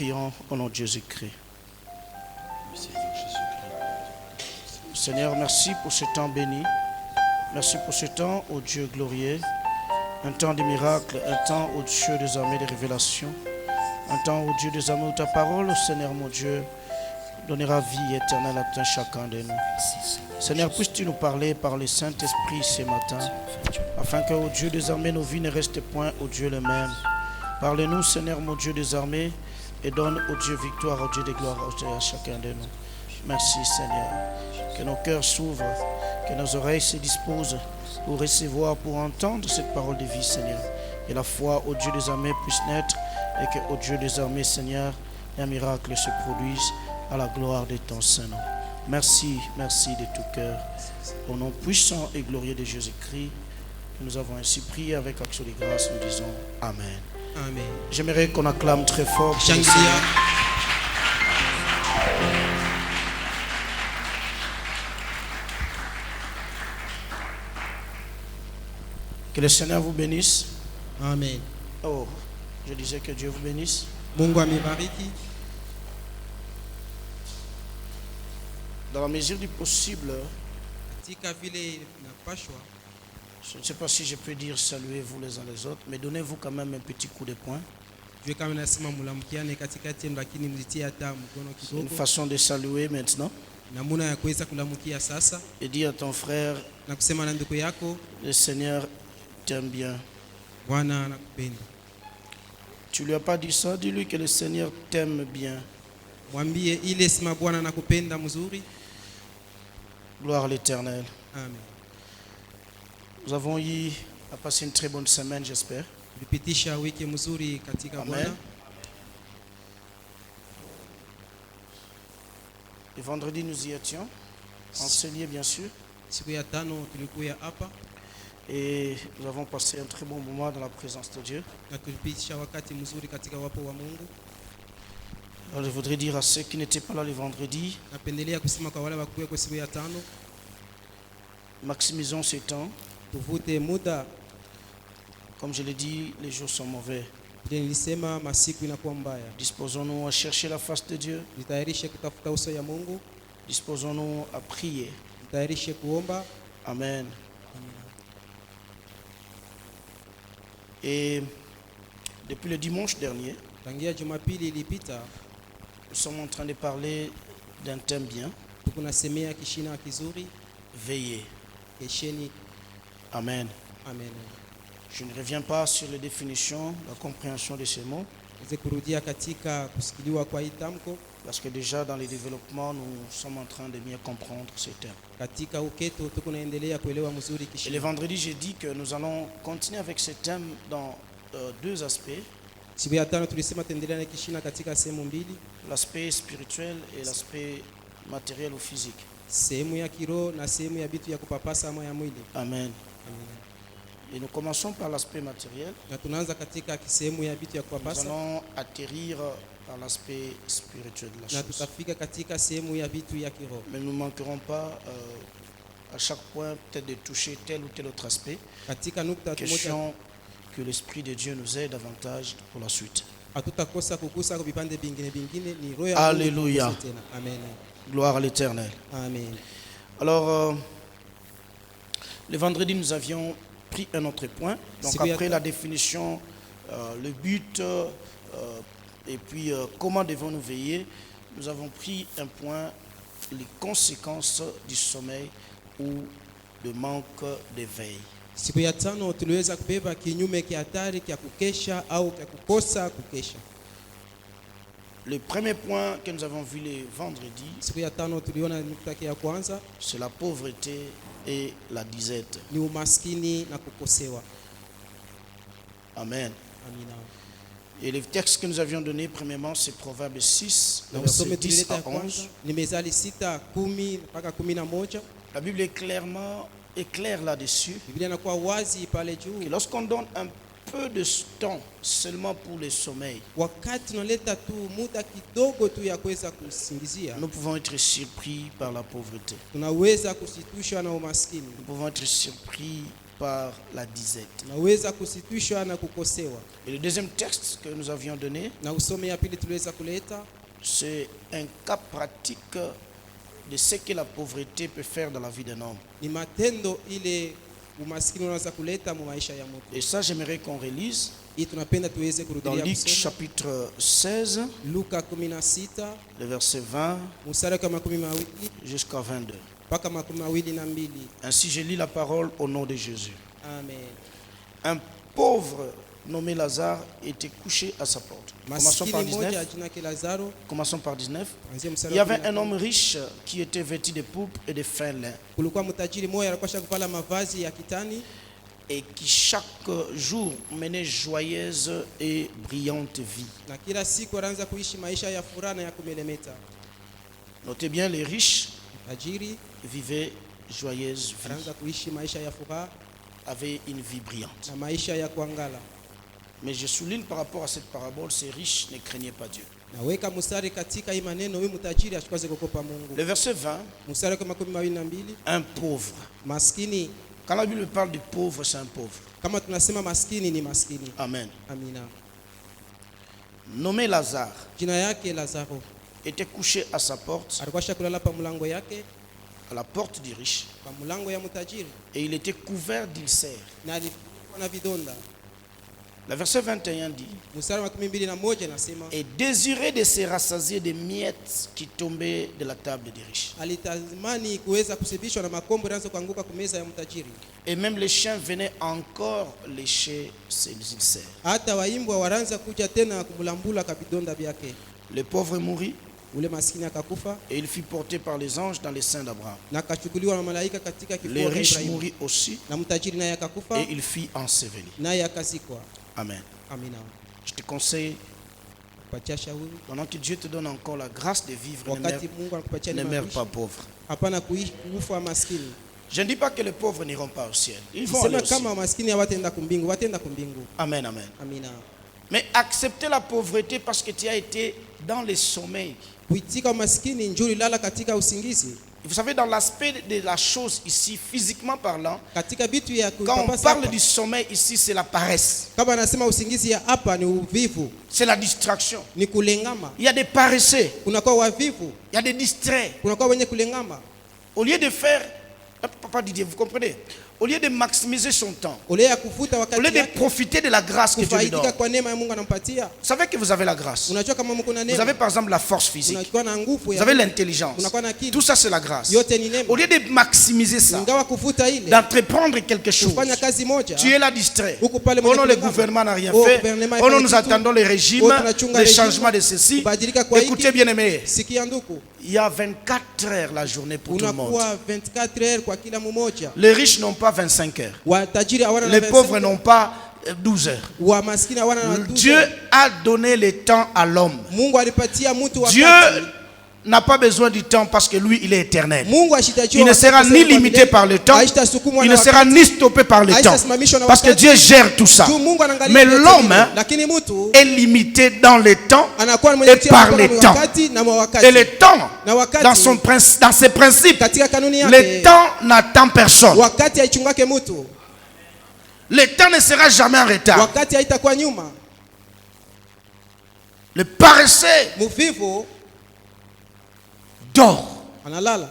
prions au nom de Jésus-Christ. Seigneur, merci pour ce temps béni. Merci pour ce temps, ô Dieu glorieux. Un temps de miracles, un temps, ô Dieu des armées de révélations. Un temps, ô Dieu des armées, où ta parole, Seigneur mon Dieu, donnera vie éternelle à chacun de nous. Seigneur, puisses-tu nous parler par le Saint-Esprit ce matin, afin que, ô Dieu des armées, nos vies ne restent point, ô Dieu le même. Parle-nous, Seigneur, mon Dieu des armées, et donne, ô Dieu, victoire, ô Dieu de gloire, ô Dieu, à chacun de nous. Merci, Seigneur. Que nos cœurs s'ouvrent, que nos oreilles se disposent pour recevoir, pour entendre cette parole de vie, Seigneur. Et la foi, ô Dieu des armées, puisse naître, et que, ô Dieu des armées, Seigneur, un miracle se produise à la gloire de ton Saint-Nom. Merci, merci de tout cœur. Au nom puissant et glorieux de Jésus-Christ, nous avons ainsi prié avec action de grâce, nous disons Amen. Amen. J'aimerais qu'on acclame très fort. Que le Seigneur vous bénisse. Amen. Oh, je disais que Dieu vous bénisse. Mungu amebariki. Dans la mesure du possible, Katika vile napashwa, je ne sais pas si je peux dire saluez-vous les uns les autres, mais donnez-vous quand même un petit coup de poing. jue kama nasema mulamukiane katikati yenu, lakini mlitie hata mkono C'est une kidogo, façon de saluer maintenant. namuna ya kuweza kulamukia sasa Et dire à ton frère, na kusema na ndugu yako, le Seigneur t'aime bien. Bwana anakupenda. Tu lui as pas dit ça, dis-lui que le Seigneur t'aime bien. Mwambie ile sema Bwana anakupenda mzuri. Gloire à l'Éternel. Amen. Nous avons eu à passer une très bonne semaine, j'espère. Tulipitisha wiki mzuri katika Amen. Bwana. Le vendredi, nous y étions, enseigné bien sûr, Siku ya tano tulikuya hapa et nous avons passé un très bon moment dans la présence de Dieu. na tulipitisha wakati mzuri katika wapo wa Mungu. Alors, je voudrais dire à ceux qui n'étaient pas là le vendredi, Napendelea kusema kwa wale wakuwe kwa siku ya tano, maximisons ce temps. tuvute muda. Comme je l'ai dit, les jours sont mauvais. Vile nilisema masiku inakuwa mbaya. Disposons-nous à chercher la face de Dieu. Jitayarishe kutafuta uso ya Mungu, Disposons-nous à prier. jitayarishe kuomba. Amen. Et depuis le dimanche dernier, Tangia Jumapili ilipita nous sommes en train de parler d'un thème bien, tukunasemea kishina kizuri, veiller. kesheni. Amen. Amen. Je ne reviens pas sur les définitions, la compréhension de ces mots, Niweze kurudia katika kusikiliwa kwa hii tamko. parce que déjà dans les développements, nous sommes en train de mieux comprendre ces termes. Katika uketo tukunaendelea kuelewa mzuri Et le kishina. vendredi, j'ai dit que nous allons continuer avec ce thème dans deux aspects, Siku ya tano tulisema tuendelea na kishina katika sehemu mbili, l'aspect spirituel et l'aspect matériel ou physique. sehemu ya kiroho na sehemu ya bitu ya kupapasa ama ya mwili. Amen. Amen. Et nous commençons par l'aspect matériel. Na tunaanza katika sehemu ya bitu ya Nous kupapasa allons atterrir par l'aspect spirituel de la na chose. tutafika katika sehemu ya bitu ya kiroho. Mais nous ne manquerons pas à chaque point peut-être de toucher tel ou tel autre aspect. Katika nukta moja Question que l'Esprit de Dieu nous aide davantage pour la suite. hatutakosa kugusa kwa vipande vingine vingine, ni roho ya Alléluia. Mungu tena. Amen. Gloire à l'Éternel. Amen. Alors, le vendredi, nous avions pris un autre point. Donc après la définition, le but, et puis comment devons-nous veiller, nous avons pris un point, les conséquences du sommeil ou de manque d'éveil. Siku ya tano tuliweza kubeba kinyume kia hatari kia kukesha au kia kukosa kukesha. Le premier point que nous avons vu le vendredi, Siku ya tano tuliona nukta ya kwanza c'est la pauvreté et la disette. ni umaskini na kukosewa. Amen. Amina. Et le texte que nous avions donné, premièrement, c'est Proverbe 6, Na verset usome 10 tulileta à ya kwanza 11. ni Mezali 6:10 mpaka 11. La Bible est claire là-dessus. Biblia inakuwa wazi pale Que juu. lorsqu'on donne un peu de temps seulement pour le sommeil, Wakati tunaleta tu muda kidogo tu ya kuweza kusingizia, nous pouvons être surpris par la pauvreté. tunaweza kusitushwa na umaskini. Nous pouvons être surpris par la disette. Unaweza kusitishwa na kukosewa. Et le deuxième texte que nous avions donné, Na usome ya pili tuliweza kuleta c'est un cas pratique de ce que la pauvreté peut faire dans la vie d'un homme. ni matendo ile umaskini unaweza kuleta mu maisha ya mtu. Et ça, j'aimerais qu'on relise Hii tunapenda tuweze dans kurudia Luc kusoma chapitre 16, Luka 16 le verset 20 mstari wa 20 jusqu'à 22. mpaka 22. Ainsi, je lis la parole au nom de Jésus. Amen. Un pauvre nommé Lazare était couché à sa porte. Commençons par Maskini moja 19. jina yake Lazaro. Commençons par 19. Kuanzia mstari Il y wa avait un 19. homme riche qui était vêtu de pourpre et de fin lin Kulikuwa mtajiri mmoja alikuwa shakuvala mavazi ya kitani et qui chaque jour menait joyeuse et brillante vie. na kila siku anaanza kuishi maisha ya furaha na ya kumelemeta. Notez bien, les riches Tajiri vivaient joyeuse vie, anaanza kuishi maisha ya furaha avaient une vie brillante. na maisha ya kuangala. Mais je souligne par rapport à cette parabole, ces riches ne craignaient pas Dieu. Naweka mstari katika hii maneno, huyu mtajiri ashikwaze kukopa Mungu. Le verset 20, Mstari wa 22, un pauvre. maskini. Quand la Bible parle du pauvre, c'est un pauvre. Kama tunasema maskini ni maskini. Amen. Amina. Nommé Lazare, Jina yake Lazaro. était couché à sa porte, Alikuwa shakulala pa mlango yake, à la porte du riche, pa mlango ya mtajiri et il était couvert d'ulcères. na alikuwa na vidonda. Le verset 21 dit, Mstari wa 21 nasema et désirait de se rassasier des miettes qui tombaient de la table des riches. alitamani kuweza kusibishwa na makombo yanaanza kuanguka kwa meza ya mtajiri. Et même les chiens venaient encore lécher ses ulcères. Hata waimbwa wanaanza kuja tena kumlambula kabidonda vyake. Le pauvre mourut Ule maskini akakufa et il fut porté par les anges dans les seins d'Abraham. na akachukuliwa na malaika katika Les kifua cha riches Ibrahimu. mourut aussi Na mtajiri naye akakufa et il fut enseveli. naye akazikwa. Amen. Amina. Je te conseille, Kupatia shauri pendant que Dieu te donne encore la grâce de vivre, wakati Mungu anakupatia ne neema meurs ya pas kuishi, pauvre. hapana kufa maskini. Je ne dis pas que les pauvres n'iront pas au ciel. Ils vont aller Sema au ciel. kama maskini hawataenda kumbingu, wataenda kumbingu. Amen, amen. Amina. Mais accepter la pauvreté parce que tu as été dans le sommeil. Kuitika maskini njuri lala katika usingizi. Vous savez, dans l'aspect de la chose ici, physiquement parlant, Katika bitu ya quand on kupapasa parle hapa, du sommeil ici, c'est la paresse. kama anasema usingizi ya hapa ni uvivu, C'est la distraction. ni kulengama. Il y a des paresseux, Kunakuwa wavivu, il y a des distraits. kunakuwa wenye kulengama. Au lieu de faire, papa Didier, vous comprenez? Au lieu de maximiser son temps, Ule ya kufuta au lieu wakati de yake, profiter de la grâce que Dieu lui donne. kufaidika kwa neema ya Mungu anampatia. Vous savez que vous avez la grâce. Unajua kama mko na Vous avez neema, par exemple la force physique. unakuwa na nguvu Vous ya avez Mungu, l'intelligence. unakuwa na akili. Tout ça, c'est la grâce. Yote ni neema. Au lieu de maximiser ça, Ingawa kufuta ile, d'entreprendre quelque chose, kufanya kazi moja, tu es là distrait. huko pale Oh mwenye non, le kulengama. gouvernement n'a rien Oh, fait. gouvernement Oh non, haifanyi nous kitu. attendons les régimes, Oh, tunachunga les régime, changements de ceci. kubadilika kwa Écoutez, hiki. bien aimés, Sikia nduku, il y a 24 heures la journée pour tout le monde. unakuwa 24 heures kwa kila mmoja. Les riches n'ont pas 25 heures. Watajiri hawana na Les 25, pauvres n'ont pas 12 heures. wa maskini hawana na 12. Dieu a donné le temps à l'homme. Mungu alipatia mtu wakati. Dieu n'a pas besoin du temps parce que lui, il est éternel. Mungu ashitajiwa Il ne wakati sera kwa ni sababu limité milele, par le temps, haitasukumwa il na ne sera wakati, ni stoppé par le temps. haitasimamishwa na Parce que wakati. Dieu gère tout ça. Tu Mungu anaangalia Mais yote l'homme vile. Lakini mtu est limité dans le temps anakuwa mwenye et kutia par mkono le kwa temps. wakati na mwa wakati. Et le temps, Na wakati, dans ses principes, katika kanuni le yake, temps n'attend personne. wakati haichungake mtu, Le temps ne sera jamais en retard. wakati haitakuwa nyuma. Le paresseux Mvivu dort. analala,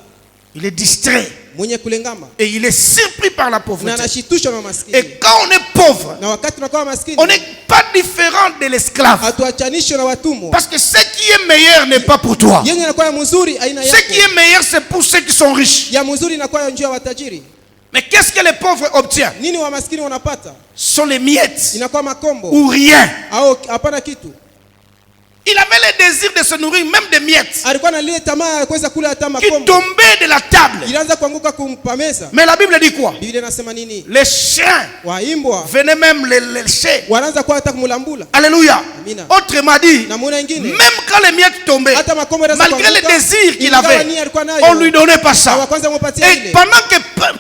Il est distrait. mwenye kulengama Et il est surpris par la na pauvreté. anashitushwa na maskini. Et quand on est pauvre, Na wakati tunakuwa maskini, on n'est pas différent de l'esclave. hatuachanishwe na watumwa. Parce que ce qui est meilleur n'est pas pour toi. Yenye inakuwa ya mzuri aina Ce qui yako. est meilleur, c'est pour ceux qui sont riches. Ya mzuri inakuwa ya njia ya watajiri. Mais qu'est-ce que les pauvres obtiennent? Nini wa maskini wanapata? Ce sont les miettes Inakuwa makombo ou rien. au hapana kitu. Il avait le désir de se nourrir même des miettes Alikuwa na lile tamaa ya kuweza kula hata qui makombo. tombaient de la table. Ilianza kuanguka kumpa meza. Mais la Bible dit quoi? Biblia inasema nini? Les chiens Waimbwa venaient même les lécher. wanaanza kuwa hata kumlambula. Alléluia. Amina. Autrement dit, Na muna ingine, même quand les miettes tombaient, hata makombo yanaanza malgré le kuanguka, désir qu'il ingawa avait, nia alikuwa nayo, on lui donnait pas ça. wa kwanza mupatia Et ile. pendant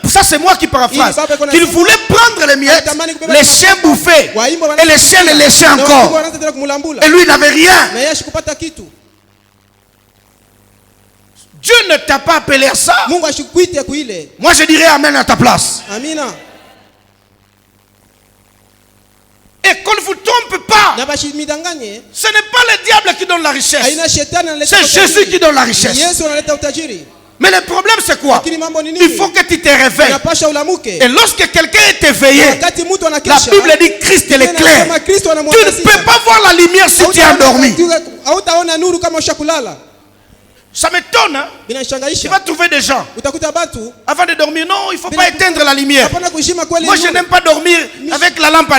que, ça c'est moi qui paraphrase, Il va qu'il voulait prendre les miettes, les chiens bouffaient, et les chiens les léchaient Na wakiwa encore. wanaanza tena kumlambula. Et lui, il n'avait rien. Na yeye ashikupata kitu. Dieu ne t'a pas appelé à ça. Mungu ashikuite kuile. Moi, je dirais amen à ta place. Amina. Et qu'on ne vous trompe pas. na bashimidanganye. Ce n'est pas le diable qui donne la richesse. Haina shetani analeta C'est utajiri. Jésus qui donne la richesse. Yesu analeta utajiri. Mais le problème c'est quoi? Lakini mambo ni Il nini? faut que tu te réveilles. Unapasha ulamuke. Et lorsque quelqu'un est éveillé, Wakati mtu la anakesha, Bible dit Christ est Biblia clair. inasema Kristo Tu ne anamwangazia. peux pas voir la lumière si tu es endormi. Hautaona nuru kama ushakulala. Ça m'étonne. Hein? Tu Binashangaisha. vas trouver des gens. Utakuta batu Avant de dormir, non, il ne faut pas éteindre la lumière. hapana kushima kweli. Moi, je n'aime pas dormir avec la lampe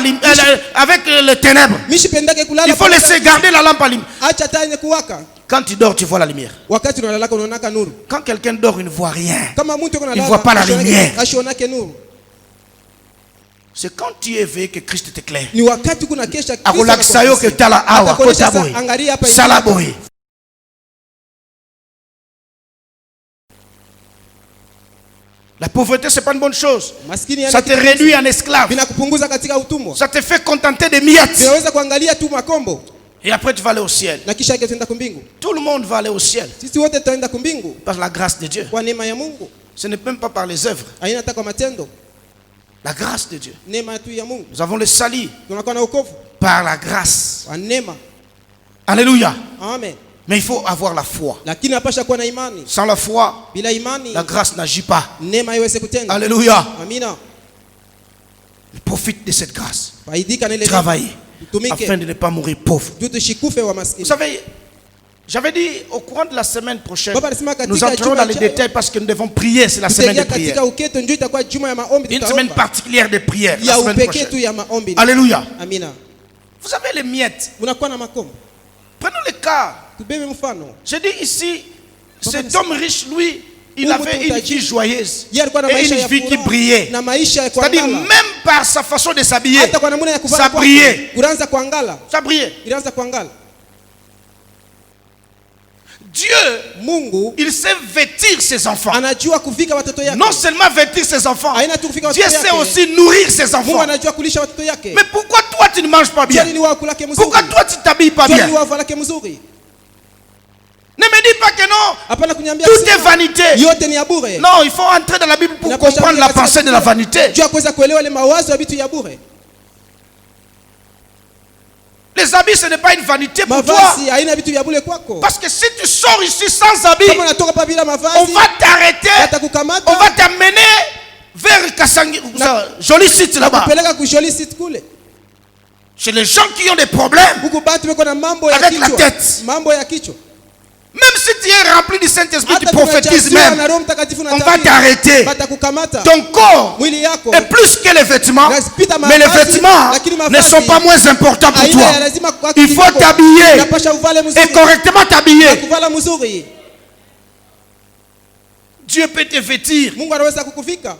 avec les ténèbres. Mishi pendake kulala. Il faut laisser garder la lampe allumée. Acha taa yenye kuwaka. Quand tu dors, tu vois la lumière. Wakati unalalaka unaonaka nuru. Quand quelqu'un dort, il ne voit rien. Kama mtu yuko Il ne analala, voit pas la lumière. ashionake nuru. C'est quand tu es éveillé que Christ est clair. Ni wakati kuna kesha Kristo Akolakisa yo que tala awa Atakuonyesha kota boy. angalia hapa hivi. Sala boy. La pauvreté, ce n'est pas une bonne chose. Maskini Ça te réduit en esclave. Vinakupunguza katika utumwa. Ça te fait contenter des miettes. Vinaweza kuangalia tu makombo Et après, tu vas aller au ciel. na kisha tutaenda kumbingu. Tout le monde va aller au ciel. Sisi wote tutaenda kumbingu Par la grâce de Dieu. kwa neema ya Mungu. Ce n'est même pas par les œuvres. Haina hata kwa matendo. La grâce de Dieu. Neema tu ya Mungu. Nous avons le salut Tunakuwa na wokovu par la grâce. kwa neema. Alléluia. Amen. Mais il faut avoir la foi. Lakini napasha kuwa na imani. Sans la foi, Bila imani la grâce n'agit pas. neema haiwezi kutenda. Alléluia. Amina. Profite de cette grâce. Faidika na ile Travaillez tutumike. afin de ne pas mourir pauvre. Tu tushikufe wa Vous maskini. savez, j'avais dit au courant de la semaine prochaine, Baba alisema katika nous entrerons juma dans les ijayo, détails parce que nous devons prier. C'est la semaine de Tutaingia prière. katika uketo njoo itakuwa juma ya maombi Une semaine tutaomba. particulière de prière. La Ya semaine upekee prochaine. tu ya maombi. Alléluia. Amina. Vous avez les miettes. Unakuwa na makombo. Prenons le cas. Tubebe mfano. Je dis ici, cet Baba, homme riche, lui, il Mungu avait une vie tajiri. joyeuse. Yeye alikuwa na Et maisha une ya vie qui furaha brillait. na maisha ya C'est-à-dire, kuangala. même par sa façon de s'habiller, Hata kwa namna ya ça kuvaa kwake, brillait. kuanza kuangala. Ça brillait. Ilianza kuangala. Dieu, Mungu il sait vêtir ses enfants. anajua kuvika watoto yake. Non seulement vêtir ses enfants, Haina tu kuvika Dieu watoto sait yake. aussi nourrir ses Mungu enfants. anajua kulisha watoto yake. Mais pourquoi toi tu ne manges pas bien? Jua ni wao kulake mzuri. Pourquoi toi tu t'habilles pas Jua bien? ni wao valake mzuri. Ne me dis pas que non, Hapana kuniambia tout sina. est vanité. Yote ni ya bure. Non, il faut entrer dans la Bible pour Inapaswa comprendre kuingia la katika pensée de la vanité. Jua kuweza kuelewa ile mawazo ya vitu ya bure. Les habits, ce n'est pas une vanité pour toi. Mavazi haina vitu vya bure kwako. Parce que si tu sors ici sans habits, Kama unatoka pa bila on mavazi, va t'arrêter, watakukamata. on va t'amener vers Kassangi, joli site là-bas. Peleka kujoli sit kule. Chez les gens qui ont des problèmes, Huku batu weko na mambo ya Avec la kichwa. tête. Mambo ya kichwa. même si tu es rempli du Saint-Esprit, tu Hata prophétises tunajaziwa na même, Roho Mtakatifu na on va tabia. t'arrêter. Watakukamata. Ton corps Mwili yako est plus que les vêtements, Nasipita mais les mavazi, vêtements lakini ne mavazi sont pas moins importants pour haina toi. ya lazima kwa Il faut t'habiller Unapasha uvale mzuri. et correctement t'habiller. Kuvala mzuri. Dieu peut te vêtir. Mungu anaweza kukuvika.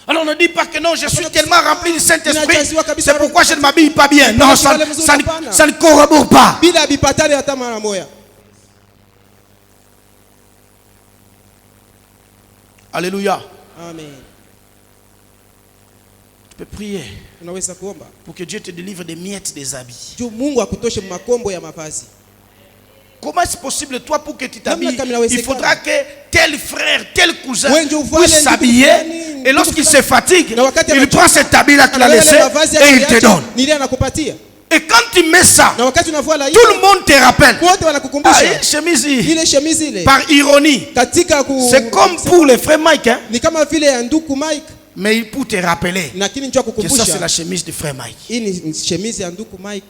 Alors ne dis pas que non, je suis Hapana tellement kusema, rempli du Saint-Esprit, ninajaziwa kabisa c'est pourquoi je ne m'habille pas bien. Non, ça Hapana kusema ça hapana. ne corrobore pas. Bila bipatari hata mara moja. Alléluia. Amen. Tu peux prier Unaweza kuomba. pour que Dieu te délivre des miettes des habits. Juu Mungu akutoshe makombo ya mavazi. Comment est-ce possible, toi, pour que tu t'habilles? Namna kama inawezekana. Il faudra que tel frère, tel cousin Wewe ndio uvale puisse ndugu s'habiller. fulani, Et lorsqu'il ndugu se fatigue, Na wakati il anachoka, prend cet habit-là qu'il a Angalia laissé yale mavazi et il te aliyoacha, donne. ni ile anakupatia. Et quand tu mets ça, Na wakati unavua la tout le monde te rappelle. wote Ah, wanakukumbusha une chemise, ile chemise ile. par ironie. Katika C'est comme pour les frères Mike, hein? ni kama vile ya nduku Mike, Mais pour te rappeler lakini njoo que ça c'est kukumbusha. la chemise du frère Mike. Hii ni chemise ya nduku Mike,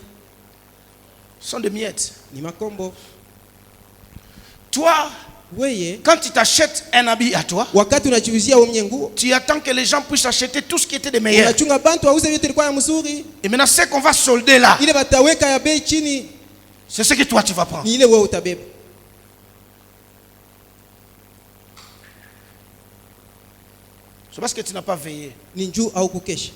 Ce sont des miettes. ni makombo. Toi, Weye quand tu t'achètes un habit à toi, wakati unajiuzia wewe nguo, tu attends que les gens puissent acheter tout ce qui était de meilleur. unachunga bantu wauze vitu ilikuwa ya mzuri, Et maintenant, c'est qu'on va solder là. ile bataweka ya bei chini, C'est ce que toi tu vas prendre. ni ile wewe utabeba. C'est parce que tu n'as pas veillé. Ni njuu au kukesha.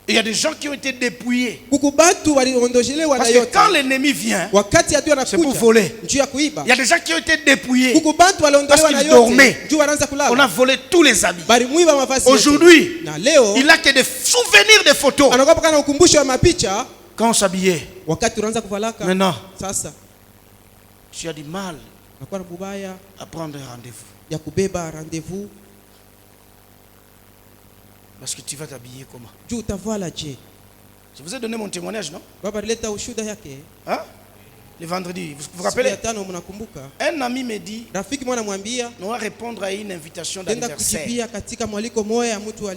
Et il y a des gens qui ont été dépouillés. Kuku bantu waliondoshewa na Parce que yote. quand l'ennemi vient, Wakati adui c'est pour anakuja voler. njuu ya kuiba. Il y a des gens qui ont été dépouillés. Kuku bantu waliondolewa Parce na qu'ils dormaient. yote. Njuu wanaanza On a kulala. volé tous les habits. Bali mwiba mavazi yote. Aujourd'hui, Na leo il n'a que des souvenirs de photos. anakuwa kana ukumbusho wa mapicha Quand on s'habillait, wakati unaanza kuvalaka. maintenant, Sasa tu as du mal nakuwa na bubaya à prendre un rendez-vous. ya kubeba rendez-vous. Parce que tu vas t'habiller comment? Juu utavala je? Je vous ai donné mon témoignage, non? Baba alileta ushuhuda yake. Hein? Le vendredi. Vous vous Siku rappelez? ya tano mnakumbuka? Un ami me dit, Rafiki mwana mwambia on va répondre à une invitation tenda d'anniversaire. kujibia katika mwaliko moya mtu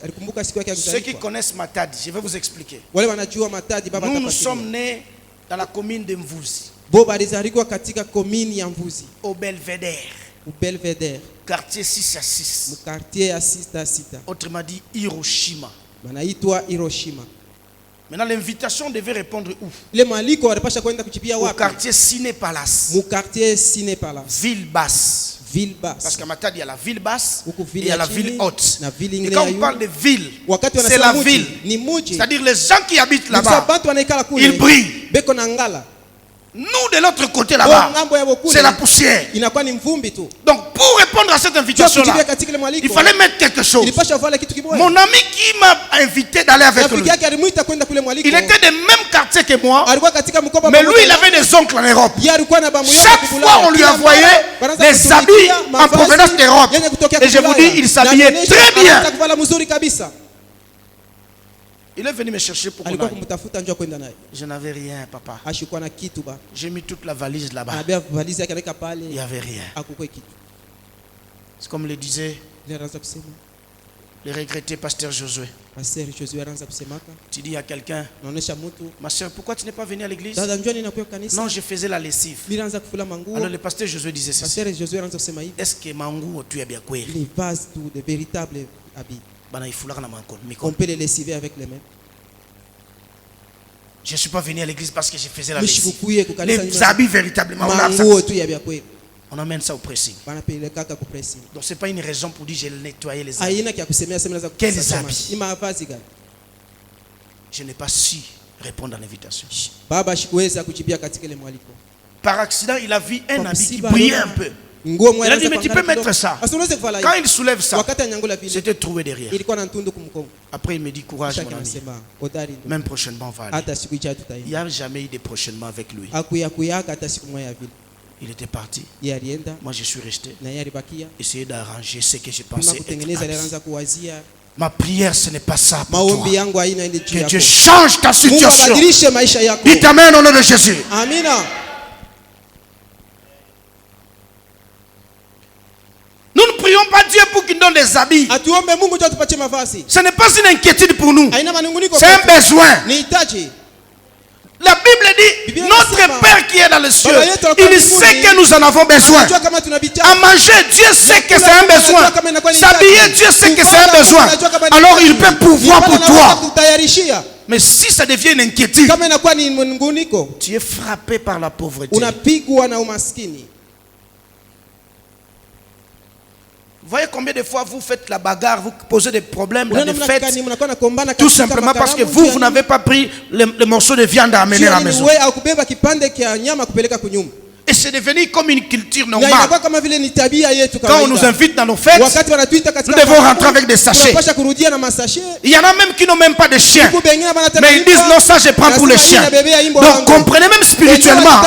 alikumbuka siku yake ya Ceux qui kuzaliwa. connaissent Matadi, je vais vous expliquer. Wale wanajua Matadi baba Nous atapatilia. sommes nés dans la commune de Mvuzi, Boba alizaliwa katika komini ya Mvuzi, au Belvédère, Belvedere, quartier 6 à 6. mkartie ya sita sita. Autrement dit, Hiroshima. Banaitwa Hiroshima. Maintenant, l'invitation devait répondre où? Ile mwaliko walipasha kwenda kuchipia Au wapi? quartier Ciné Palace, Mu quartier Ciné Palace, ville basse. ville Parce basse. qu'à Matadi, il y a la ville basse Huku et ville il y a ya la ville chini haute. na ville Et ingine quand ya on yu. parle de ville, Wakati c'est wanasema la muji, ville. ni muji. C'est-à-dire les gens qui habitent Nikusa là-bas, bantu wanaikala kule. ils brillent. Beko na ngala. Nous, de l'autre côté Bo là-bas, ngambo ya bokule. c'est la poussière. Inakuwa ni mvumbi tu. Donc, pour répondre à cette Kwa invitation-là, kujibia katika ile mwaliko. il fallait mettre quelque chose. Ilipasha vala kitu kiboya. Mon ami qui m'a invité d'aller avec lui, Rafiki yake alimuita kwenda kule mwaliko. il était des mêmes quartiers que moi, Alikuwa katika mkoba mais pamoja lui, il na- avait des oncles en Europe. Yeye alikuwa na bamu yake Chaque kubulaya. fois, on lui Kila envoyait mara, wanaanza des habits kutumikia en mavazi provenance d'Europe. yenye kutokea Et je vous Ulaya. dis, il Na s'habillait anaonyesha très bien. anataka kuvala mzuri kabisa. Il est venu me chercher pour qu'on Alikuwa aille. kumtafuta njoo kwenda naye. Je n'avais rien, papa. Ashikuwa na kitu ba. J'ai mis toute la valise là-bas. Anabeba valizi yake anaweka Il n'y pale. avait rien. Akukwe kitu. C'est comme le disait Ile anaanza kusema. le regretté pasteur Josué. Pastor Josué anaanza kusemaka. Tu dis à quelqu'un, Naonesha mtu. ma soeur, pourquoi tu n'es pas venu à l'église? Dada njoo ninakuwa kanisa. Non, je faisais la lessive. Mimi naanza kufula manguo. Alors le pasteur Josué disait ceci. Pastor Josué anaanza kusema hivi. Est-ce que mangu tu es bien quoi? Ni vase tout de véritable habits. Bana il faut la On peut les lessiver avec les mains. Je ne suis pas venu à l'église parce que je faisais la Mishi lessive. kukuye kukanisa. Les habits véritablement. On a Manguo ça. tu ya vya kweli. On amène ça au pressing. Banapelekaka ku pressing. Donc c'est pas une raison pour dire j'ai nettoyé les habits. Aina kia kusemea semea za Quels kusema. habits? Ni mavazi gani? Je n'ai pas su répondre à l'invitation. Baba shikuweza kujibia katika ile mwaliko. Par accident, il a vu un Kwa habit qui msiba, brillait aliona un peu. Nguo moja Il a dit, inaanza mais tu kuangala peux mettre kidogo. ça. Asa unaweza kuvala Quand hivi. il soulève ça, Wakati anyangola vile c'était trouvé derrière. ilikuwa na ntundu kumkongo. Après, il me dit courage, Kisha mon ami. kinasema hodari ndio. Même prochainement, on va aller. Hata siku ijayo Il tutaenda. n'y a jamais eu de prochainement avec lui. Akuyaka hata siku moja vile. Il était parti. Yeye alienda Moi, je suis resté. na yeye alibakia. Essayer d'arranger ce que je Kama pensais kutengeneza être. alianza kuwazia. Ma prière, ce n'est pas ça pour Maombi toi. yangu haina ile juu Que yako. Dieu change ta Mungu situation. abadilishe maisha yako. Dites Amen au nom de Jésus. Amina. Nous ne prions pas Dieu pour qu'il donne des habits. Atuombe Mungu tu atupatie mavazi. Ce n'est pas une inquiétude pour nous. Haina manunguniko. C'est un kwetu. besoin. Ni hitaji. La Bible dit, Biblia notre inasema, Père qui est dans les cieux, Baba yetu wa il mbinguni, sait que nous en avons besoin. Unajua kama tunabita. À manger, Dieu sait que c'est un besoin. S'habiller, Dieu sait que c'est un besoin. Alors il peut pouvoir pour toi. Kutayarishia. Mais si ça devient une inquiétude, Kama inakuwa ni manunguniko, tu es frappé par la pauvreté. unapigwa na umaskini. Vous voyez combien de fois vous faites la bagarre, vous posez des problèmes dans Unaona les mnakani fêtes, mnakuwa nakombana tout katika simplement parce que makaramu, vous n'avez pas pris le morceau de viande à amener à la maison. Wewe au kubeba kipande kia nyama kupeleka kunyumba. Et c'est devenu comme une culture Na normale. inakuwa kama vile ni tabia yetu Quand on nous kawaida. invite dans nos fêtes, Wakati wanatuita katika nous devons makaramu, rentrer avec des sachets. tunapasha kurudia na masashe. Il y en a même qui n'ont même pas de chiens. Huku bengine banataka Mais ils disent kuiba, non, ça je prends pour les nasema chiens. hii nabebea imbo Donc wangu. comprenez même spirituellement,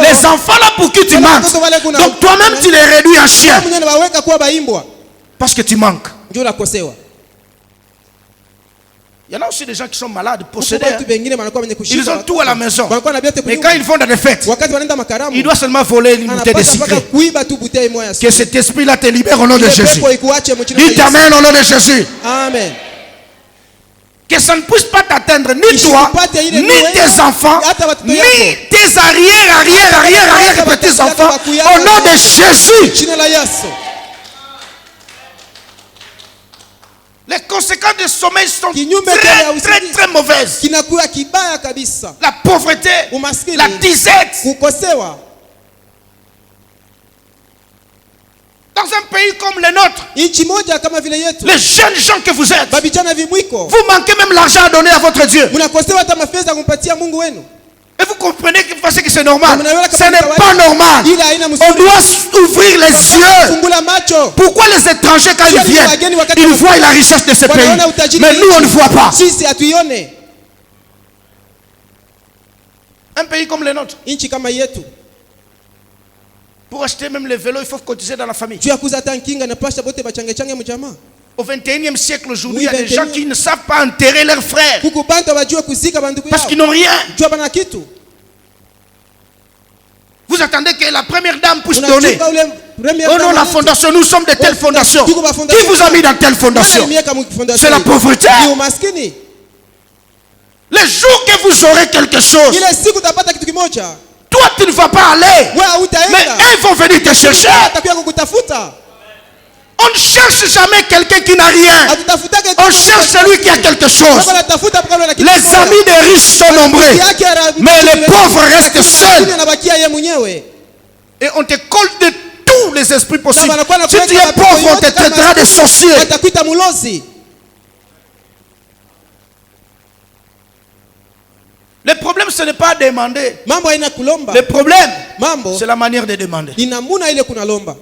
les enfants là pour qui tu manques. Donc toi-même tu les réduis en chiens. Mwenye anawaweka kuwa baimbwa. Parce que tu manques. Ndio unakosewa. Il y en a aussi des gens qui sont malades, Huku possédés. watu bengine wanakuwa wenye Ils ont tout à la maison. Wanakuwa na vyote Mais kunyumba. quand ils vont dans des fêtes, Wakati wanaenda makaramu. ils doivent seulement voler une bouteille de Anapata mpaka cyclé. kuiba tu bouteille moja. Que cet esprit-là te libère au nom de Ile Jésus. pepo ikuache mchini Dites wa Yesu. Amen au nom de Jésus. Amen. Que ça ne puisse pas t'atteindre, ni toi, Isikupate ile ni wewe, tes enfants, hata watoto ni yako. tes arrière petits enfants, au nom de Jésus. Jina la Yesu. Les conséquences du sommeil sont Kinyume très, kile ya très, usingizi. très mauvaises. Kinakuwa kibaya kabisa. La pauvreté, Umaskini. la disette. Kukosewa. Dans un pays comme le nôtre, Nchi moja kama vile yetu. les jeunes gens que vous êtes, Babijana vimwiko. vous manquez même l'argent à donner à votre Dieu. Mnakosewa hata mafedha kumpatia Mungu wenu. Et vous comprenez que parce que c'est normal. Mnaelewa kama Ce ni n'est kawaida. pas normal. Ila haina On mzuri. doit ouvrir les yeux. Fungula macho. Pourquoi les étrangers, quand ils viennent, ils voient la richesse de ce pays. Wanaona utajiri Mais wa nous, on ne nchi. voit pas. Sisi hatuione. Un pays comme le nôtre, Nchi kama yetu. pour acheter même les vélos, il faut cotiser dans la famille. Juu ya kuuza hata nkinga na pasha bote bachange change mjamaa. Au 21e siècle aujourd'hui, il y a Oui, des gens 21e. qui ne savent pas enterrer leurs frères Kuku bantu abajua kuzika bandugu parce yao. qu'ils n'ont rien. Jua bana kitu. Vous attendez que la première dame puisse donner. Unachunga ule premier Oh non, dame la wetu. fondation, nous sommes de telle fondation. Tuko ba fondation. Qui vous a mis dans telle fondation? Nani mieka mu fondation C'est la hii? pauvreté. Ni umaskini. Le jour que vous aurez quelque chose, Ile siku utapata kitu kimoja. toi tu ne vas pas aller. Wewe hautaenda. Mais eux vont venir te chercher. Atakuja kukutafuta. On ne cherche jamais quelqu'un qui n'a rien. Hatutafutake On cherche celui qui a quelque chose. Kama natafuta kama na kitu. Les amis des riches sont nombreux. Mais les pauvres restent seuls. Anabakia yeye mwenyewe. Et on te colle de tous les esprits possibles. Na wanakuwa na Si tu kuweka es pauvre, on te mapepo yote traitera de sorcier. Watakuita mulozi. Le problème, ce n'est pas demander. Mambo haina kulomba. Le problème, Mambo c'est la manière de demander. ni namuna ile kunalomba.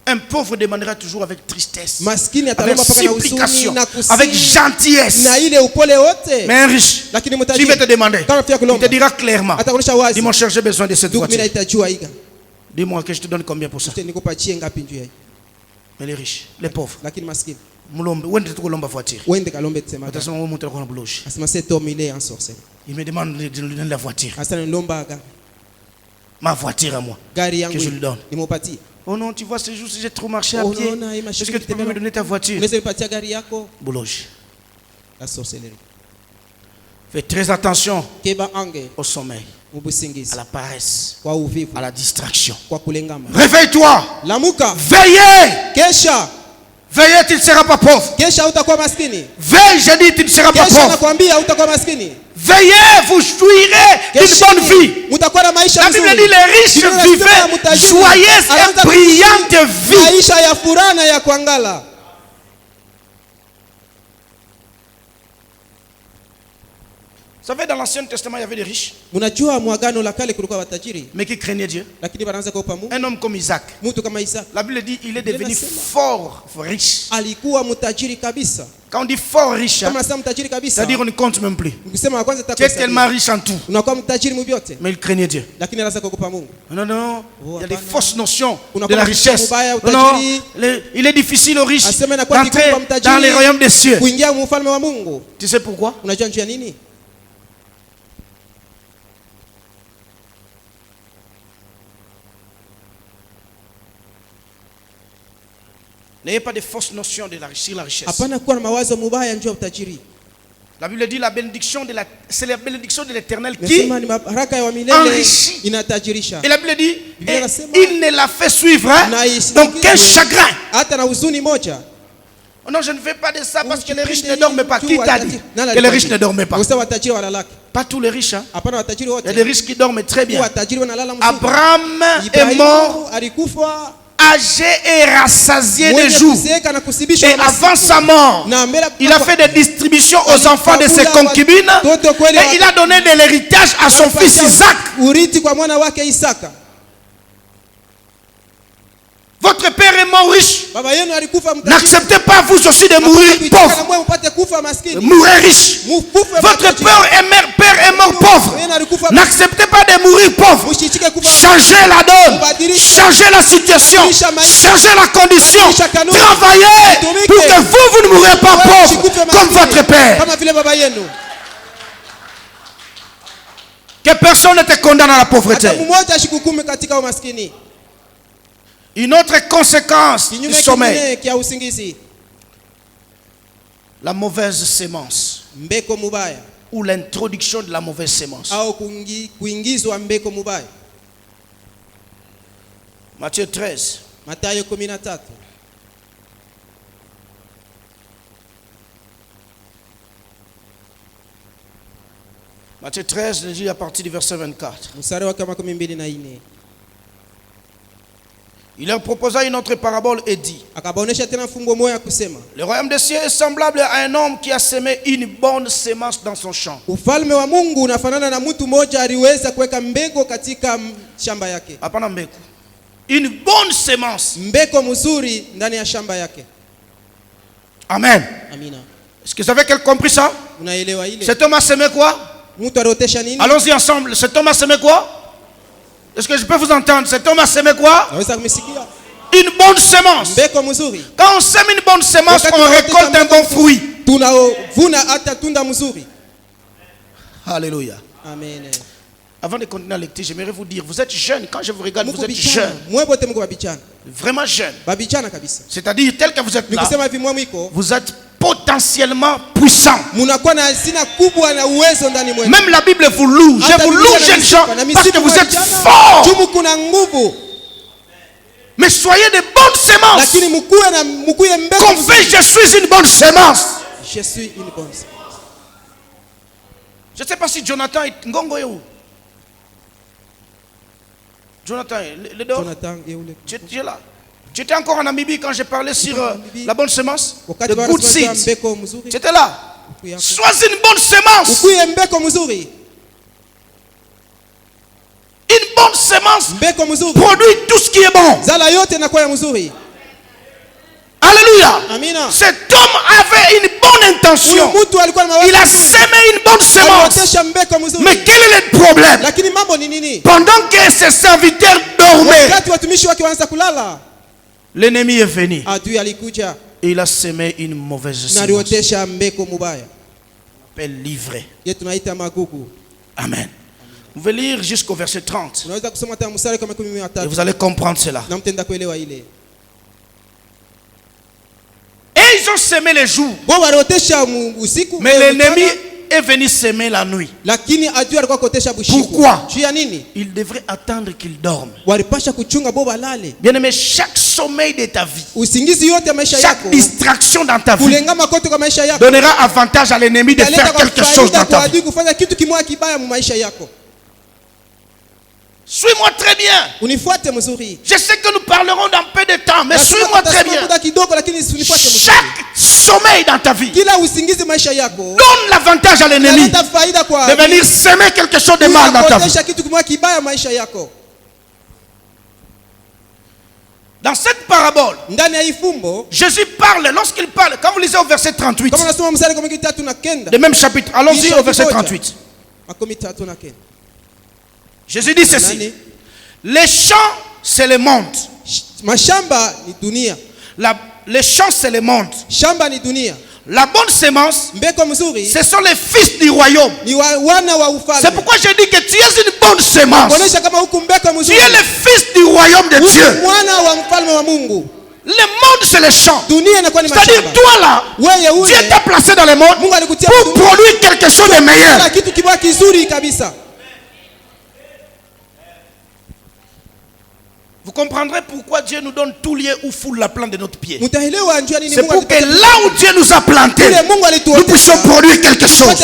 Un pauvre demandera toujours avec tristesse, Maskini avec atalomba paka na huzuni supplication, na kusii avec gentillesse. na ile upole wote. Mais un riche, Lakini s'il mtajiri veut te demander, kama pia il te kulomba dira clairement, atakuonesha wazi. dis mon cher, j'ai besoin de cette Ndugu mimi voiture. naitajua iga. Dis-moi que je te donne combien pour ça. Nikupatie ngapi njoo hii. Mais les riches, les pauvres, Lakini maskini mulombe, où est-ce que tu voiture? wende kalombe tsema. Attention, on monte la boulogne. Asema c'est Tom il est en sorcier. Il me demande de lui donner la voiture. Asa nilomba aga. Ma voiture à moi. Gari yangu Que je lui donne. nimupatie. Oh non, tu vois, c'est juste j'ai trop marché à Oh pied. non, na, Est-ce que tu peux me donner ta voiture? Unaweza nipatia gari yako? Boulogne. La sorcellerie. Fais très attention Keba ange au sommeil, à mubusingizi. la paresse, Kwa uvivu, à la distraction. kwa kulengama. Réveille-toi. Lamuka, Veillez. kesha, Veillez, tu ne seras pas pauvre. kesha utakuwa maskini. Veille, je dis, tu ne seras pas Kesha pauvre. nakwambia utakuwa maskini. Veillez, vous jouirez d'une bonne vie. Mutakuwa na maisha La Bible mazuri. dit les riches Biblia inasema vivaient mtajiri joyeuse anaanza et brillante kuishi vie. maisha ya furaha na ya kuangala. Vous savez, dans l'Ancien Testament, il y avait des riches, Mnajua mwagano la kale kulikuwa watajiri, mais qui craignaient Dieu. lakini wanaanza kuopa Mungu. Un homme comme Isaac. Mtu kama Isaka La Bible dit il est devenu inasema fort riche. alikuwa mtajiri kabisa. Quand on dit fort riche, Kama nasema mtajiri kabisa, c'est-à-dire on ne compte même plus. ukisema wa kwanza Tu es utakosa. tellement riche en tout. Unakuwa mtajiri mvyote, Mais il craignait Dieu. lakini anaanza kuogopa Mungu. Non, non, il y a des hapana. fausses notions de Unakuwa la na richesse. mubaya, Non, non, utajiri. il est difficile aux riches Asema inakuwa d'entrer vigumu kwa mtajiri dans les royaumes des cieux. kuingia mfalme wa Mungu. Tu sais pourquoi? Unajua njia nini? N'ayez pas de fausses notions de sur la richesse. Hapana kuwa na mawazo mubaya njoo utajiri. La Bible dit c'est la bénédiction de l'Éternel qui Nasema ni baraka ya wa milele enrichit. inatajirisha. Et la Bible dit Biblia et inasema, il ne l'a fait suivre hein, na isindikize donc quel chagrin. hata na huzuni moja. Oh non, je ne fais pas de ça parce que les riches ne Ukipende dorment pas. tu Qui t'a dit watajiri. Nani que les alikwambia? riches ne dorment pas? Usema watajiri walalaki. Pas tous les riches. Hein. Hapana watajiri Il y a wote. des riches qui dorment très bien. Watajiri wanalala mzuri. Abraham est Ibrahimu mort alikufa âgé et rassasié de mwenye jours. kuzeeka na kusibishwa Et na avant masiku. sa mort, Na mbele il a fait des distributions aux enfants de ses concubines watoto kweli et il a donné de l'héritage à son fils Isaac. urithi kwa mwana wake Isaka. Votre père est mort riche. Baba yenu alikufa mtajiri. N'acceptez pas vous aussi de mourir Na pauvre. mwe mpate kufa maskini. Mourir riche. Mukufe Votre matajiri. père est mort pauvre. Yenu alikufa N'acceptez pas de mourir pauvre. Mushichike kufa. Changez la donne. Changez la situation. Changez la condition. Travaillez pour que vous ne mourrez pas pauvre comme votre père. Kama vile baba yenu. Que personne ne te condamne à la pauvreté. Hata mmoja ashikukume katika umaskini. Une autre conséquence du Kinyume sommeil, kingine kia usingizi. la mauvaise sémence Mbeko mubaya ou l'introduction de la mauvaise sémence. au kuingizwa mbeko mubaya. Matthieu 13. Mathayo 13. Matthieu 13, je dis à partir du verset 24. Mstari wa 24. Il leur proposa une autre parabole et dit: Akabaonesha tena fumbo moja kusema, le royaume des cieux est semblable à un homme qui a semé une bonne sémence dans son champ. ufalme wa Mungu unafanana na mtu mmoja aliweza kuweka mbegu katika shamba yake. Hapana mbegu. Une bonne sémence. Mbeko mzuri ndani ya shamba yake. Amen. Amina. Est-ce que vous avez compris ça? Unaelewa ile? Cet homme a semé quoi? Mtu aliotesha nini? Allons-y ensemble. Cet homme a semé quoi? Est-ce que je peux vous entendre? Cet homme a semé quoi? Naweza kumsikia? une bonne semence. mbeko mzuri. Quand on sème une bonne semence, on récolte un bon fruit. Tunavuna hata tunda mzuri. Alléluia. Amen. Avant de continuer la lecture, j'aimerais vous dire, vous êtes jeune. Quand je vous regarde, vous êtes jeune. Vraiment jeune. C'est-à-dire, tel que vous êtes là, vous êtes potentiellement puissant. Même la Bible vous loue. Je vous loue, jeunes gens, parce que vous êtes forts. Mais soyez de bonnes semences. Confesse, je suis une bonne semence. Je suis une bonne semence. Je ne sais pas si Jonathan est Ngongo est où? Jonathan, le dehors? Tu es là. Tu étais encore en Namibie quand j'ai parlé sur la bonne semence? The good seeds. Tu étais là. Sois une bonne semence. Une bonne semence produit tout ce qui est bon. Alléluia. Cet homme avait une bonne intention. Il a semé une bonne semence. Mais quel est le problème? Pendant que ses serviteurs dormaient, l'ennemi est venu. Et il a semé une mauvaise semence. Appelle livré. Amen. Vous pouvez lire jusqu'au verset 30. Et vous allez comprendre cela. Et ils ont semé les jours. Mais l'ennemi est venu semer la nuit. Pourquoi? Il devrait attendre qu'il dorme. Bien aimé, chaque sommeil de ta vie, chaque distraction dans ta vie donnera avantage à l'ennemi de faire quelque chose dans ta vie. Suis-moi très bien. Je sais que nous parlerons dans peu de temps, mais suis-moi très bien. Chaque sommeil dans ta vie donne l'avantage à l'ennemi de venir semer quelque chose de mal dans ta vie. Dans cette parabole, Jésus parle, lorsqu'il parle, quand vous lisez au verset 38, le même chapitre, allons-y au verset 38. Jésus dit ceci: les champs, c'est le monde. Les champs, c'est le monde. La bonne semence, ce sont les fils du royaume. C'est pourquoi je dis que tu es une bonne semence. Tu es le fils du royaume de Dieu. Le monde, c'est les champs. C'est-à-dire, toi là, Dieu t'a placé dans le monde pour produire quelque chose de meilleur. Vous comprendrez pourquoi Dieu nous donne tout lieu où foule la plante de notre pied. C'est pour que là où Dieu nous a plantés, nous puissions produire quelque chose.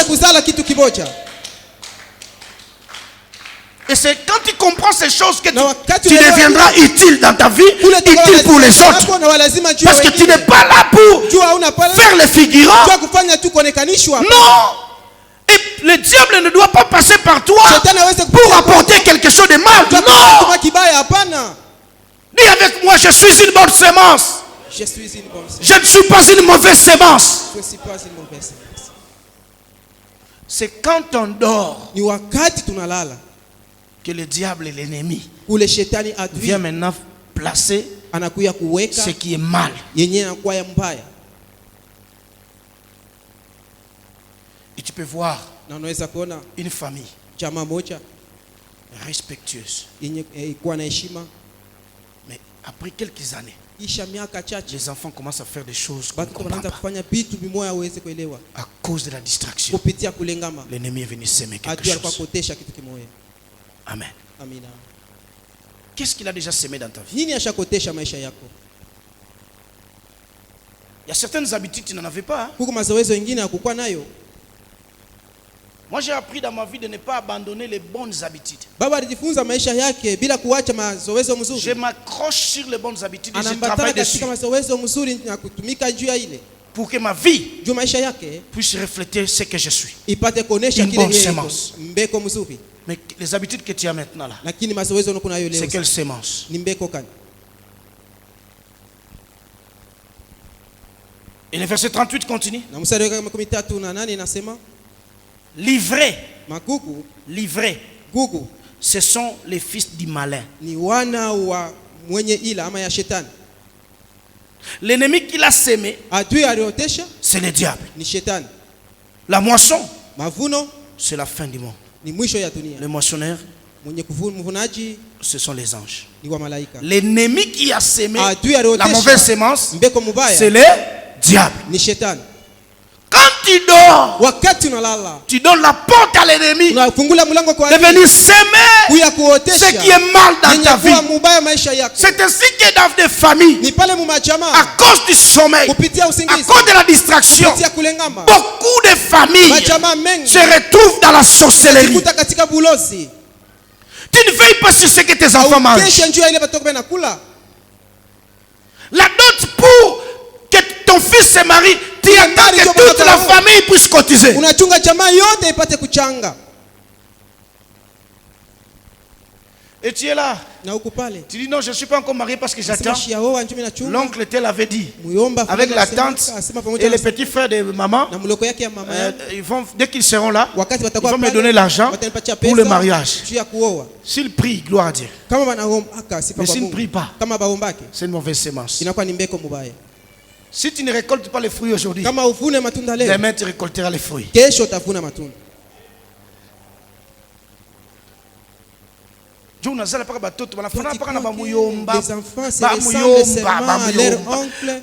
Et c'est quand tu comprends ces choses que tu deviendras utile dans ta vie, utile pour les autres. Parce que tu n'es pas là pour faire les figurants. Non! Et le diable ne doit pas passer par toi pour apporter quelque chose de mal. Non! Dis avec moi, je suis une bonne semence. Je ne suis pas une mauvaise semence. C'est quand on dort que le diable et l'ennemi vient maintenant placer ce qui est mal. Et tu peux voir une famille respectueuse. Mais après quelques années, les enfants commencent à faire des choses qu'on ne comprend pas. À cause de la distraction, l'ennemi est venu semer quelque chose. Amen. Qu'est-ce qu'il a déjà semé dans ta vie? Il y a certaines habitudes que tu n'en avais pas. Moi, j'ai appris dans ma vie de ne pas abandonner les bonnes habitudes. Je m'accroche sur les bonnes habitudes et je travaille dessus pour que ma vie puisse refléter ce que je suis. Une bonne semence. Mais les habitudes que tu as maintenant là, c'est quelle semence? Et le verset 38 continue. Livré. Livré. Ce sont les fils du malin. L'ennemi qu'il a sémé, adui aliotesha c'est le diable. ni shetani. La moisson, Mavuno c'est la fin du monde. ni mwisho ya dunia. Les moissonneurs, Mwenye mvunaji ce sont les anges. ni wa malaika. L'ennemi qui a sémé Adui la aliotesha mauvaise sémence, mbeko mubaya c'est le diable. ni shetani. Quand tu dors, Wakati unalala tu donnes la porte à l'ennemi unafungula mlango kwa de adui venir s'aimer kuya kuotesha ce qui est mal dans yenye ta kuwa vie. mubaya maisha yako. C'est ainsi que dans des familles, Ni pale mu à majamaa cause du sommeil, kupitia à usingizi, cause de la distraction, kupitia kulengama, beaucoup de familles majamaa mengi se retrouvent dans la sorcellerie. kuta katika bulozi. Tu ne veilles pas sur ce que tes enfants mangent. Kesha njoo ile batoka bena kula. La dot pour que ton fils se marie, tu attends que toute la famille puisse cotiser. Unachunga jamaa yote ipate kuchanga. Et tu es là. Na huko pale. Tu dis non, je ne suis pas encore marié parce que j'attends. L'oncle tel avait dit. Muyomba Avec la tante et les petits frères de maman, na muloko yake ya mama yake. ils vont, dès qu'ils seront là, Wakati ils watakuwa vont me pale, donner l'argent watanipatia pour le pesa mariage. juu ya kuoa. S'ils prient, gloire à Dieu. Kama wanaomba sifa Mais kwa s'ils ne Mungu. prient pas, Kama baombake c'est une mauvaise sémence. inakuwa ni mbeko mubaya. Si tu ne récoltes pas les fruits aujourd'hui, Kama uvune matunda leo, demain tu récolteras les fruits. kesho utavuna matunda. Les enfants se ressemblent seulement à leur oncle.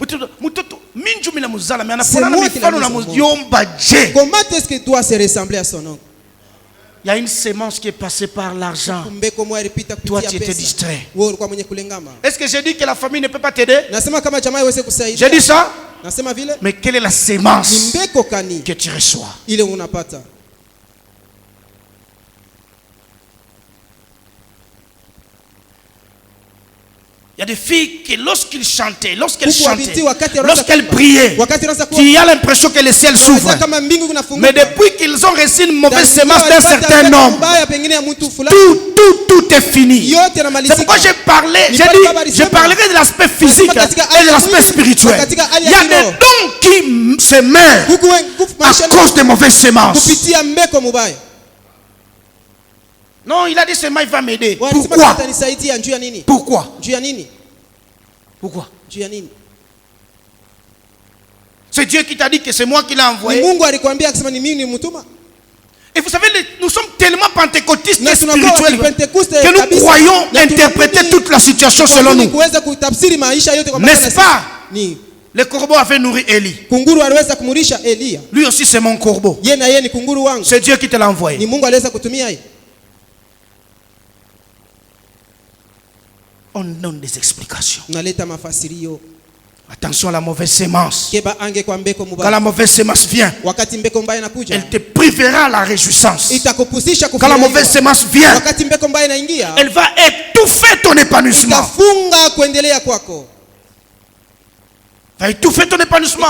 Comment est-ce que doit se ressembler à son oncle? Il y a une sémence qui est passée par l'argent. Toi, tu étais distrait. Est-ce que j'ai dit que la famille ne peut pas t'aider? J'ai dit ça? Mais quelle est la sémence que tu reçois? Il y a des filles qui, lorsqu'elles chantaient, lorsqu'elles priaient, tu as l'impression que le ciel s'ouvre. Mais depuis qu'ils ont reçu une mauvaise sémence d'un certain homme, tout est fini. C'est pourquoi j'ai dit, je parlerai de l'aspect physique et de l'aspect spirituel. Il y a des dons qui se meurent à cause de mauvaises sémences. Non, il a dit seulement il va m'aider. Pourquoi? Pourquoi? Pourquoi? C'est Dieu qui t'a dit que c'est moi qui l'ai envoyé. Et vous savez, nous sommes tellement pentecôtistes et spirituels que nous croyons interpréter toute la situation selon nous. N'est-ce pas? Le corbeau avait nourri Élie. Lui aussi c'est mon corbeau. C'est Dieu qui te l'a envoyé. On donne des explications. Attention à la mauvaise sémence. Quand la mauvaise sémence vient, elle te privera la réjouissance. Quand la mauvaise sémence vient, elle va étouffer ton épanouissement. Va étouffer ton épanouissement.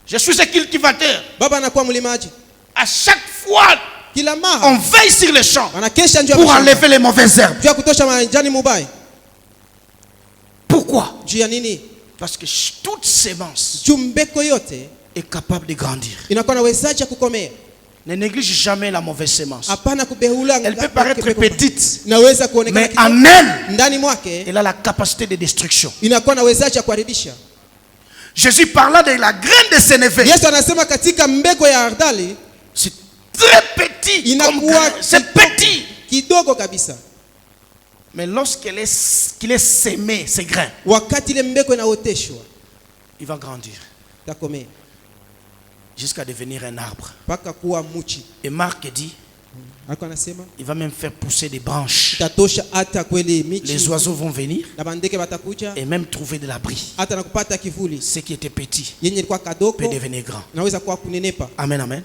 Je suis un cultivateur. À chaque fois, on veille sur les champs pour enlever les mauvaises herbes. Pourquoi? Parce que toute sémence est capable de grandir. Ne néglige jamais la mauvaise sémence. Elle peut paraître petite, mais en elle a la capacité de destruction. Jésus parla de la graine de Sénévé. C'est très petit, c'est petit. Mais lorsqu'il est sémé, ces grains, il va grandir jusqu'à devenir un arbre. Et Marc dit, il va même faire pousser des branches. Les oiseaux vont venir et même trouver de l'abri. Ce qui était petit peut devenir grand. Amen, amen.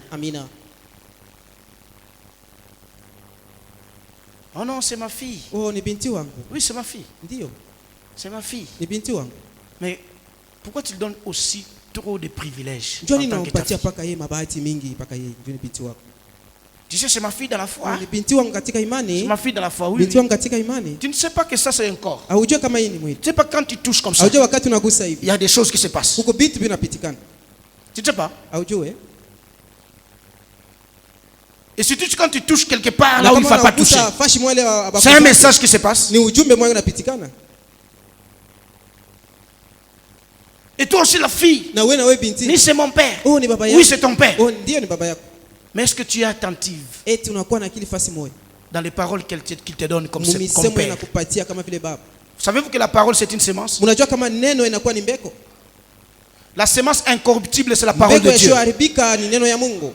Oh non, c'est ma fille. Oui, c'est ma fille. C'est ma fille. Mais pourquoi tu donnes aussi trop de privilèges en tant que ta fille? Tu sais, c'est ma fille dans la foi. C'est ma fille dans la foi, oui. Tu ne sais pas que ça c'est un corps. Tu ne sais pas quand tu touches comme ça, il y a des choses qui se passent. Tu ne sais pas. Et surtout quand tu touches quelque part Na là où il ne kama faut pas toucher. unakuta fashi mwele wa- C'est un message qui se passe. ni ujumbe mwangu unapitikana. Et toi aussi la fille. Na wewe na wewe binti. Ni c'est mon père. Oh ni baba yako. Oui, c'est ton père. Oh ndio ni baba yako. Mais est-ce que tu es attentive Eti unakuwa na akili fasi moja. dans les paroles qu'il te donne comme Mumisemo père? inakupatia kama vile baba. Savez-vous que la parole c'est une sémence? Mnajua kama neno inakuwa ni mbeko? La sémence incorruptible c'est la parole Mbeko de Dieu. isiyoharibika ni neno ya Mungu.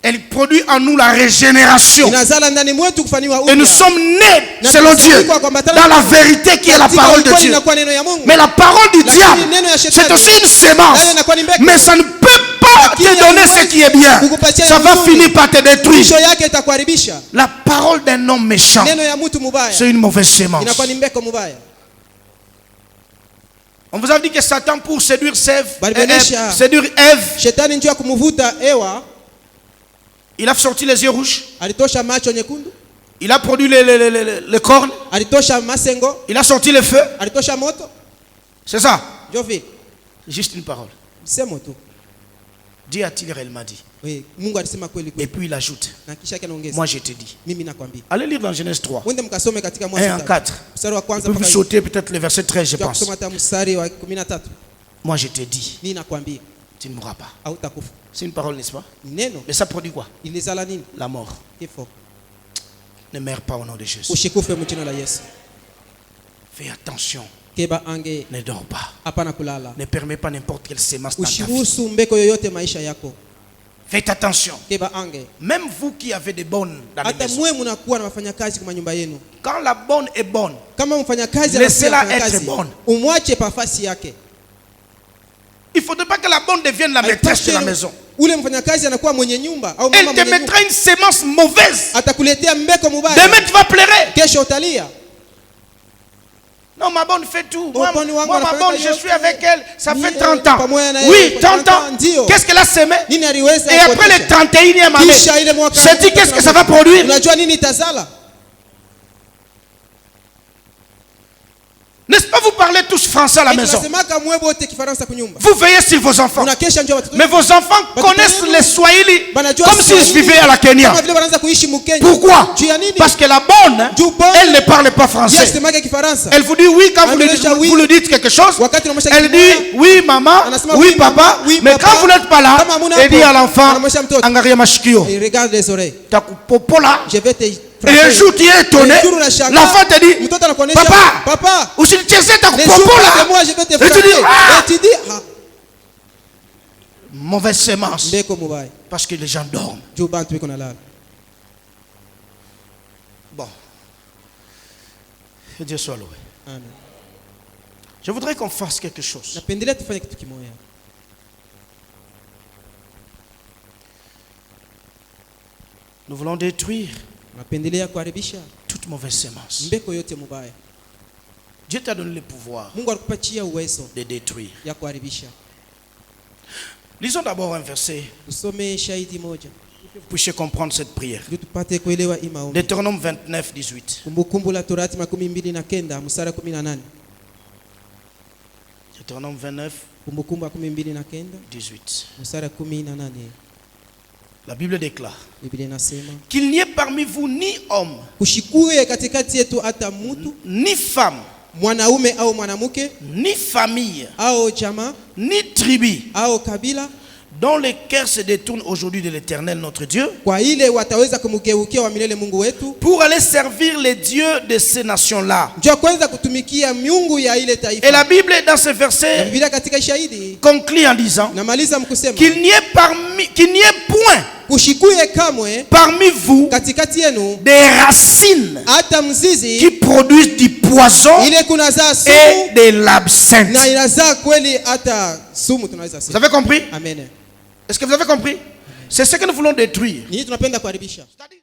Elle produit en nous la régénération. Inazala ndani mwetu kufanywa Et nous upya. sommes nés selon Dieu dans la vérité qui est la parole de Katika Dieu. inakuwa neno ya Mungu. Mais la parole du Lakini diable, neno ya shetani, c'est aussi une sémence. nayo inakuwa ni mbeko. Mais ça ne peut pas te donner ce qui est bien. Kukupatia Ça va nzuri. finir par te détruire. Mwisho yake itakuharibisha. La parole d'un homme méchant, Neno ya mtu mubaya c'est une mauvaise sémence. inakuwa ni mbeko mubaya. On vous a dit que Satan pour séduire Balibonesha. séduire Ève, Shetani njoo kumvuta Ewa, il a sorti les yeux rouges, alitosha macho nyekundu, il a produit les cornes, alitosha masengo, il a sorti le feu. alitosha moto. C'est ça. Ndio vile. Juste une parole. Msemo tu. Dieu a-t-il réellement dit? Oui, Mungu alisema kweli Et kweli. puis il ajoute, Na kisha anaongeza. moi je te dis. Mimi nakwambia. Allez lire dans Genèse 3, Mwende mkasome katika 1 Mwanzo en 3. 4. Mstari wa Vous kwanza pouvez mpaka sauter peut-être le verset 13, je Tuta pense. kusoma hata mstari wa 13. Moi je te dis, Mimi nakwambia tu ne mourras pas. hautakufa. C'est une parole, n'est-ce pas? Ni neno Mais ça produit quoi? ilizala nini? La mort. Kifo. Ne meurs pas au nom de Jésus. Ushikufe mjina la Yesu. Fais attention. Keba ange Ne dors pas. hapana kulala. Ne permets pas n'importe quelle sémence dans ta vie. Usiruhusu mbeko yoyote maisha yako. Faites attention. Keba ange. Même vous qui avez des bonnes dans les Hata maisons. mwe mnakuwa na wafanyakazi kwa nyumba yenu. Quand la bonne est bonne, Kama mfanyakazi Laissez-la anafanya être kazi, bonne. umwache pafasi yake. il ne faudrait pas que la bonne devienne la maîtresse de la maison. Ule mfanyakazi anakuwa mwenye nyumba au Elle mama te mwenye nyumba. mettra une sémence mauvaise. Atakuletea mbeko mubaya. Demain tu vas pleurer. Kesho utalia. Non, ma bonne fait tout. Moi, bonne wangu ma anafanya bonne, je yote. suis avec elle. Ça Ni- fait 30 ans. pamoja na yeye Oui, kwa 30 ans. ndio. Qu'est-ce qu'elle a semé? Nini aliweza Et après le 31e année, Kisha ile mwaka je dis qu'est-ce que ça va produire? Unajua nini itazala? N'est-ce pas, vous parlez tous français à la maison? Tunasemaka mwe wote Kifaransa kunyumba. Vous veillez sur vos enfants. Unakesha njoo watoto. Mais vos enfants connaissent les Swahili Banajua comme s'ils Swahili. vivaient à la Kenya. Kama vile wanaanza kuishi Mkenya. Pourquoi? Juu ya nini? Parce que la bonne, Juu bonne, elle ne parle pas français. yasemaka Kifaransa. Elle vous dit oui quand vous lui Anaonyesha oui. dites quelque chose. Wakati unamwonyesha Elle kitu moja, dit oui maman, anasema oui oui, papa. maman, oui, Mais papa. quand vous n'êtes pas là, Kama hamuna elle hapo, dit à l'enfant, anamwonyesha mtoto. angalia mashikio. Et regarde les oreilles. Takupopola. Je vais te Et un jour tu es étonné, Un jour, unashangaa, l'enfant te dit, mtoto anakuonyesha, papa, papa, usinichezee les jours takupopola. de moi je vais te Et frapper. tu dis, ah, Et tu dis ah, mauvaise sémence. mbeko mubaya. Parce que les gens dorment. Juu bantu biko nalala. Bon. Que Dieu soit loué. Amen. Je voudrais qu'on fasse quelque chose. Napendelea tufanye kitu kimoja. Nous voulons détruire Napendelea kuharibisha toute mauvaise sémence. mbeko yote mubaya. Dieu t'a donné le pouvoir Mungu alikupatia uwezo de détruire. ya kuharibisha. Lisons d'abord un verset Usome shahidi moja pour que vous puissiez comprendre cette prière. ili tupate kuelewa hii maombi. Deutéronome 29, 18. Kumbukumbu la Torati 29 mstari 18. Deutéronome 29, Kumbukumbu 29 18. mstari 18. La Bible déclare Biblia inasema qu'il n'y ait parmi vous ni homme, kushikuwe katikati yetu hata mtu ni femme, mwanaume au mwanamke ni famille, au jamaa ni tribu, au kabila dont les cœurs se détournent aujourd'hui de l'Éternel notre Dieu, kwa ile wataweza kumgeukia wa milele Mungu wetu pour aller servir les dieux de ces nations-là. njoo kwanza kutumikia miungu ya ile taifa. Et la Bible, dans ce Na verset, Biblia katika shahidi conclut en disant namaliza mkusema qu'il n'y ait point kushikuye kamwe parmi vous katikati yenu des racines hata mzizi qui produisent du poison ile kunazaa et sumu de l'absinthe. na inazaa kweli hata sumu tunaweza Vous sema. avez compris? Amen. Est-ce que vous avez compris? C'est ce que nous voulons détruire. Ni tunapenda kuharibisha. C'est-à-dire